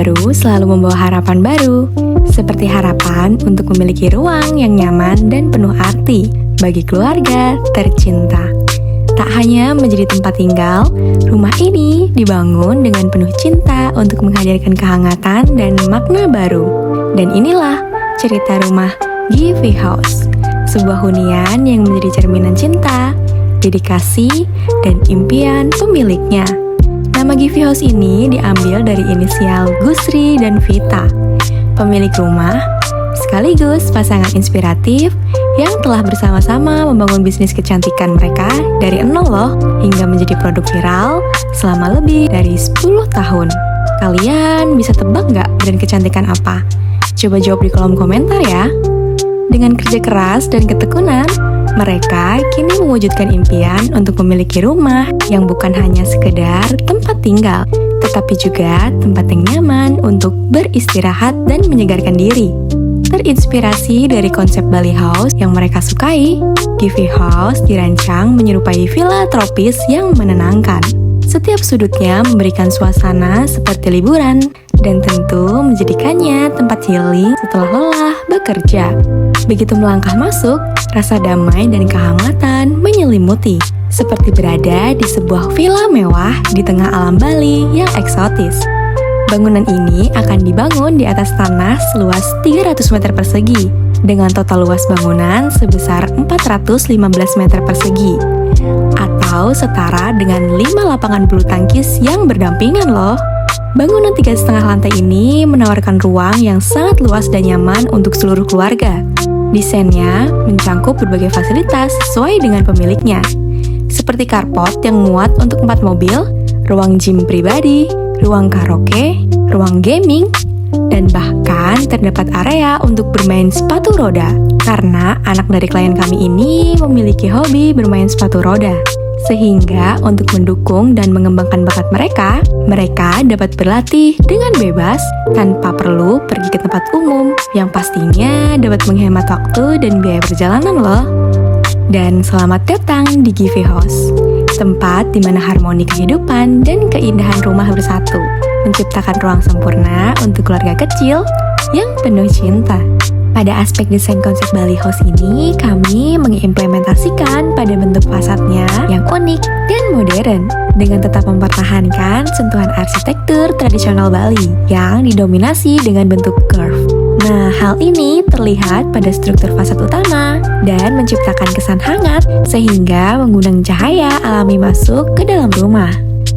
baru selalu membawa harapan baru, seperti harapan untuk memiliki ruang yang nyaman dan penuh arti bagi keluarga tercinta. Tak hanya menjadi tempat tinggal, rumah ini dibangun dengan penuh cinta untuk menghadirkan kehangatan dan makna baru. Dan inilah cerita rumah Givi House, sebuah hunian yang menjadi cerminan cinta, dedikasi, dan impian pemiliknya. Nama Givi House ini diambil dari inisial Gusri dan Vita, pemilik rumah, sekaligus pasangan inspiratif yang telah bersama-sama membangun bisnis kecantikan mereka dari nol loh, hingga menjadi produk viral selama lebih dari 10 tahun. Kalian bisa tebak nggak brand kecantikan apa? Coba jawab di kolom komentar ya. Dengan kerja keras dan ketekunan, mereka kini mewujudkan impian untuk memiliki rumah yang bukan hanya sekedar tempat tinggal, tetapi juga tempat yang nyaman untuk beristirahat dan menyegarkan diri. Terinspirasi dari konsep Bali House yang mereka sukai, Givi House dirancang menyerupai villa tropis yang menenangkan. Setiap sudutnya memberikan suasana seperti liburan, dan tentu menjadikannya tempat healing setelah lelah bekerja. Begitu melangkah masuk, rasa damai dan kehangatan menyelimuti, seperti berada di sebuah villa mewah di tengah alam Bali yang eksotis. Bangunan ini akan dibangun di atas tanah seluas 300 meter persegi, dengan total luas bangunan sebesar 415 meter persegi, atau setara dengan 5 lapangan bulu tangkis yang berdampingan loh. Bangunan 3,5 lantai ini menawarkan ruang yang sangat luas dan nyaman untuk seluruh keluarga. Desainnya mencangkup berbagai fasilitas sesuai dengan pemiliknya, seperti carport yang muat untuk 4 mobil, ruang gym pribadi, ruang karaoke, ruang gaming, dan bahkan terdapat area untuk bermain sepatu roda. Karena anak dari klien kami ini memiliki hobi bermain sepatu roda, sehingga untuk mendukung dan mengembangkan bakat mereka dapat berlatih dengan bebas tanpa perlu pergi ke tempat umum, yang pastinya dapat menghemat waktu dan biaya perjalanan loh. Dan selamat datang di Givi House, tempat di mana harmoni kehidupan dan keindahan rumah bersatu, menciptakan ruang sempurna untuk keluarga kecil yang penuh cinta. Pada aspek desain konsep Bali House ini, kami mengimplementasikan pada bentuk fasadnya yang unik dan modern, dengan tetap mempertahankan sentuhan arsitektur tradisional Bali yang didominasi dengan bentuk curve. Nah, hal ini terlihat pada struktur fasad utama dan menciptakan kesan hangat sehingga mengundang cahaya alami masuk ke dalam rumah.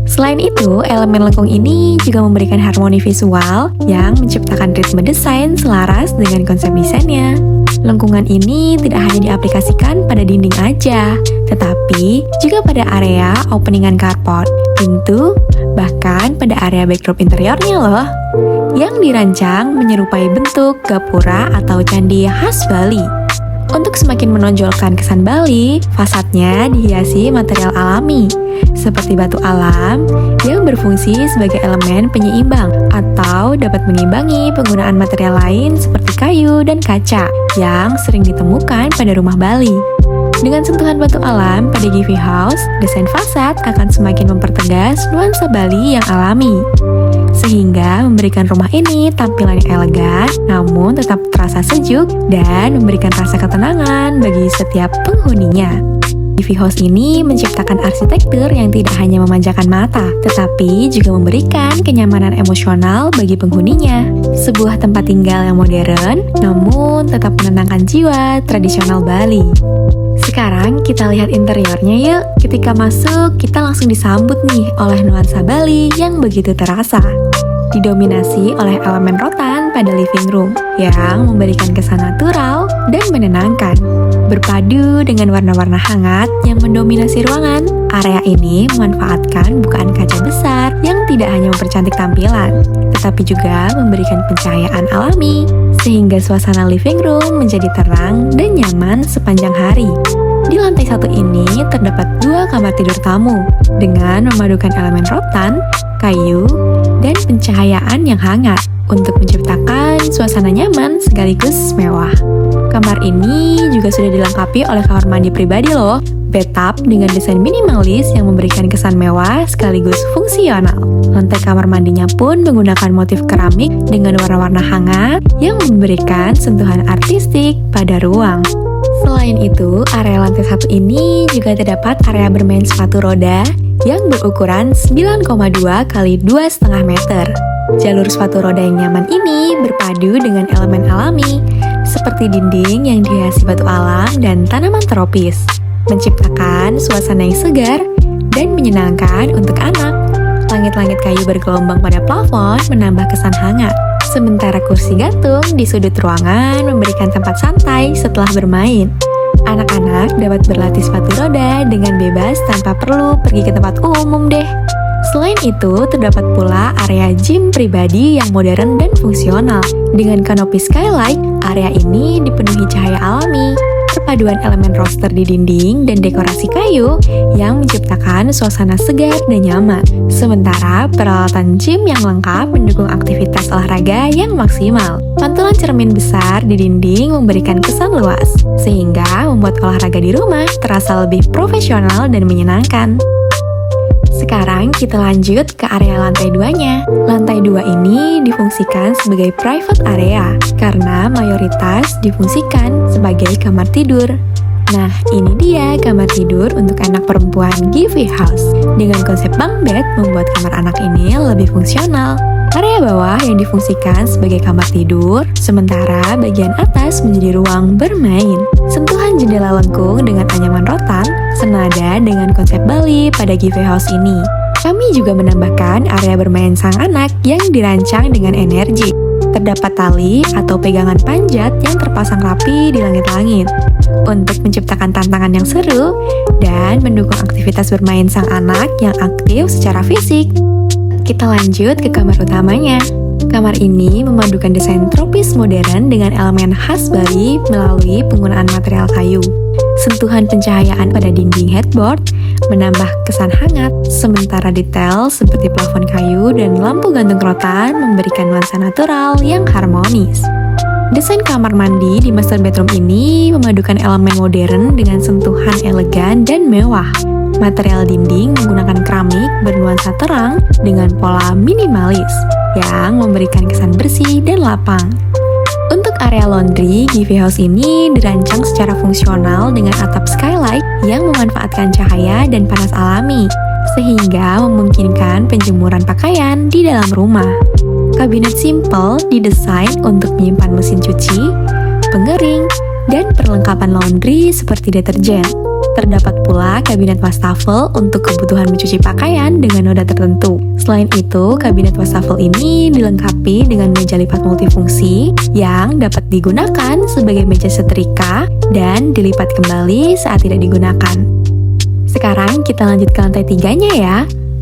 Selain itu, elemen lengkung ini juga memberikan harmoni visual yang menciptakan ritme desain selaras dengan konsep desainnya. Lengkungan ini tidak hanya diaplikasikan pada dinding aja, tetapi juga pada area openingan carport, pintu, bahkan pada area backdrop interiornya loh, yang dirancang menyerupai bentuk gapura atau candi khas Bali. Untuk semakin menonjolkan kesan Bali, fasadnya dihiasi material alami, seperti batu alam yang berfungsi sebagai elemen penyeimbang atau dapat mengimbangi penggunaan material lain seperti kayu dan kaca yang sering ditemukan pada rumah Bali. Dengan sentuhan batu alam pada Givi House, desain fasad akan semakin mempertegas nuansa Bali yang alami, sehingga memberikan rumah ini tampilan yang elegan namun tetap terasa sejuk dan memberikan rasa ketenangan bagi setiap penghuninya. Givi House ini menciptakan arsitektur yang tidak hanya memanjakan mata, tetapi juga memberikan kenyamanan emosional bagi penghuninya. Sebuah tempat tinggal yang modern, namun tetap menenangkan jiwa tradisional Bali. Sekarang kita lihat interiornya yuk. Ketika masuk, kita langsung disambut nih oleh nuansa Bali yang begitu terasa. Didominasi oleh elemen rotan pada living room yang memberikan kesan natural dan menenangkan. Berpadu dengan warna-warna hangat yang mendominasi ruangan, area ini memanfaatkan bukaan kaca besar yang tidak hanya mempercantik tampilan, tetapi juga memberikan pencahayaan alami, sehingga suasana living room menjadi terang dan nyaman sepanjang hari. Di lantai 1 ini terdapat 2 kamar tidur tamu dengan memadukan elemen rotan, kayu, dan pencahayaan yang hangat untuk menciptakan suasana nyaman sekaligus mewah. Kamar ini juga sudah dilengkapi oleh kamar mandi pribadi loh. Bathtub dengan desain minimalis yang memberikan kesan mewah sekaligus fungsional. Lantai kamar mandinya pun menggunakan motif keramik dengan warna-warna hangat yang memberikan sentuhan artistik pada ruang. Selain itu, area lantai 1 ini juga terdapat area bermain sepatu roda yang berukuran 9,2 x 2,5 meter. Jalur sepatu roda yang nyaman ini berpadu dengan elemen alami, seperti dinding yang dihiasi batu alam dan tanaman tropis, menciptakan suasana yang segar dan menyenangkan untuk anak. Langit-langit kayu bergelombang pada plafon menambah kesan hangat. Sementara kursi gantung di sudut ruangan memberikan tempat santai setelah bermain. Anak-anak dapat berlatih sepatu roda dengan bebas tanpa perlu pergi ke tempat umum deh. Selain itu, terdapat pula area gym pribadi yang modern dan fungsional. Dengan kanopi skylight, area ini dipenuhi cahaya alami. Perpaduan elemen roster di dinding dan dekorasi kayu yang menciptakan suasana segar dan nyaman. Sementara peralatan gym yang lengkap mendukung aktivitas olahraga yang maksimal. Pantulan cermin besar di dinding memberikan kesan luas, sehingga membuat olahraga di rumah terasa lebih profesional dan menyenangkan. Sekarang kita lanjut ke area lantai 2-nya. Lantai 2 ini difungsikan sebagai private area karena mayoritas difungsikan sebagai kamar tidur. Nah, ini dia kamar tidur untuk anak perempuan Givi House. Dengan konsep bunk bed membuat kamar anak ini lebih fungsional. Area bawah yang difungsikan sebagai kamar tidur, sementara bagian atas menjadi ruang bermain. Sentuhan jendela lengkung dengan anyaman rotan senada dengan konsep Bali pada Givi House ini. Kami juga menambahkan area bermain sang anak yang dirancang dengan energi. Terdapat tali atau pegangan panjat yang terpasang rapi di langit-langit untuk menciptakan tantangan yang seru dan mendukung aktivitas bermain sang anak yang aktif secara fisik. Kita lanjut ke kamar utamanya. Kamar ini memadukan desain tropis modern dengan elemen khas Bali melalui penggunaan material kayu. Sentuhan pencahayaan pada dinding headboard menambah kesan hangat, sementara detail seperti plafon kayu dan lampu gantung rotan memberikan nuansa natural yang harmonis. Desain kamar mandi di master bedroom ini memadukan elemen modern dengan sentuhan elegan dan mewah. Material dinding menggunakan keramik bernuansa terang dengan pola minimalis yang memberikan kesan bersih dan lapang. Untuk area laundry, Givi House ini dirancang secara fungsional dengan atap skylight yang memanfaatkan cahaya dan panas alami, sehingga memungkinkan penjemuran pakaian di dalam rumah. Kabinet simple didesain untuk menyimpan mesin cuci, pengering, dan perlengkapan laundry seperti deterjen. Terdapat pula kabinet wastafel untuk kebutuhan mencuci pakaian dengan noda tertentu. Selain itu, kabinet wastafel ini dilengkapi dengan meja lipat multifungsi yang dapat digunakan sebagai meja setrika dan dilipat kembali saat tidak digunakan. Sekarang kita lanjut ke lantai 3-nya ya.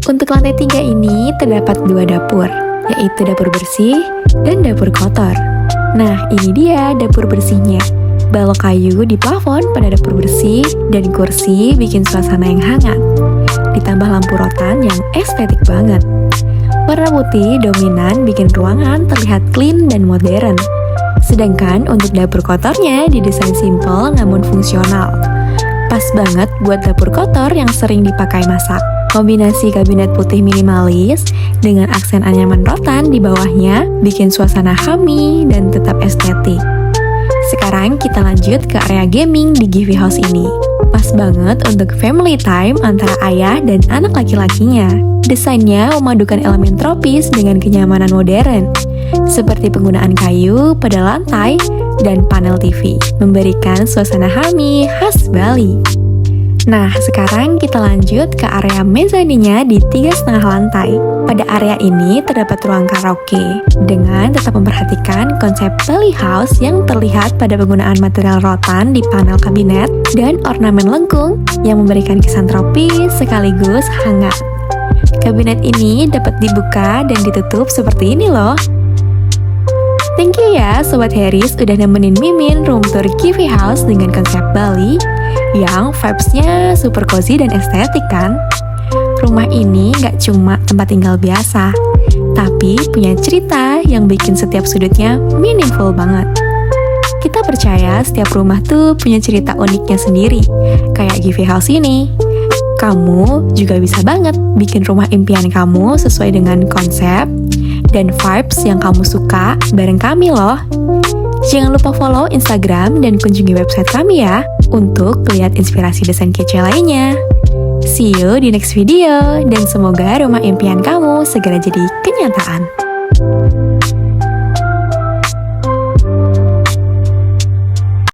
Untuk lantai 3 ini terdapat 2 dapur, yaitu dapur bersih dan dapur kotor. Nah, ini dia dapur bersihnya. Balok kayu di plafon pada dapur bersih dan kursi bikin suasana yang hangat. Ditambah lampu rotan yang estetik banget. Warna putih dominan bikin ruangan terlihat clean dan modern. Sedangkan untuk dapur kotornya didesain simple namun fungsional. Pas banget buat dapur kotor yang sering dipakai masak. Kombinasi kabinet putih minimalis dengan aksen anyaman rotan di bawahnya bikin suasana homey dan tetap estetik. Sekarang kita lanjut ke area gaming di Givi House ini. Pas banget untuk family time antara ayah dan anak laki-lakinya. Desainnya memadukan elemen tropis dengan kenyamanan modern, seperti penggunaan kayu pada lantai dan panel TV, memberikan suasana homey khas Bali. Nah, sekarang kita lanjut ke area mezzanine di 3,5 lantai. Pada area ini terdapat ruang karaoke dengan tetap memperhatikan konsep Bali House yang terlihat pada penggunaan material rotan di panel kabinet dan ornamen lengkung yang memberikan kesan tropis sekaligus hangat. Kabinet ini dapat dibuka dan ditutup seperti ini loh. Thank you ya Sobat Harris udah nemenin Mimin room tour Givi House dengan konsep Bali yang vibes-nya super cozy dan estetik kan? Rumah ini gak cuma tempat tinggal biasa, tapi punya cerita yang bikin setiap sudutnya meaningful banget. Kita percaya setiap rumah tuh punya cerita uniknya sendiri, kayak Givi House ini. Kamu juga bisa banget bikin rumah impian kamu sesuai dengan konsep dan vibes yang kamu suka bareng kami loh. Jangan lupa follow Instagram dan kunjungi website kami ya untuk lihat inspirasi desain kece lainnya. See you di next video dan semoga rumah impian kamu segera jadi kenyataan.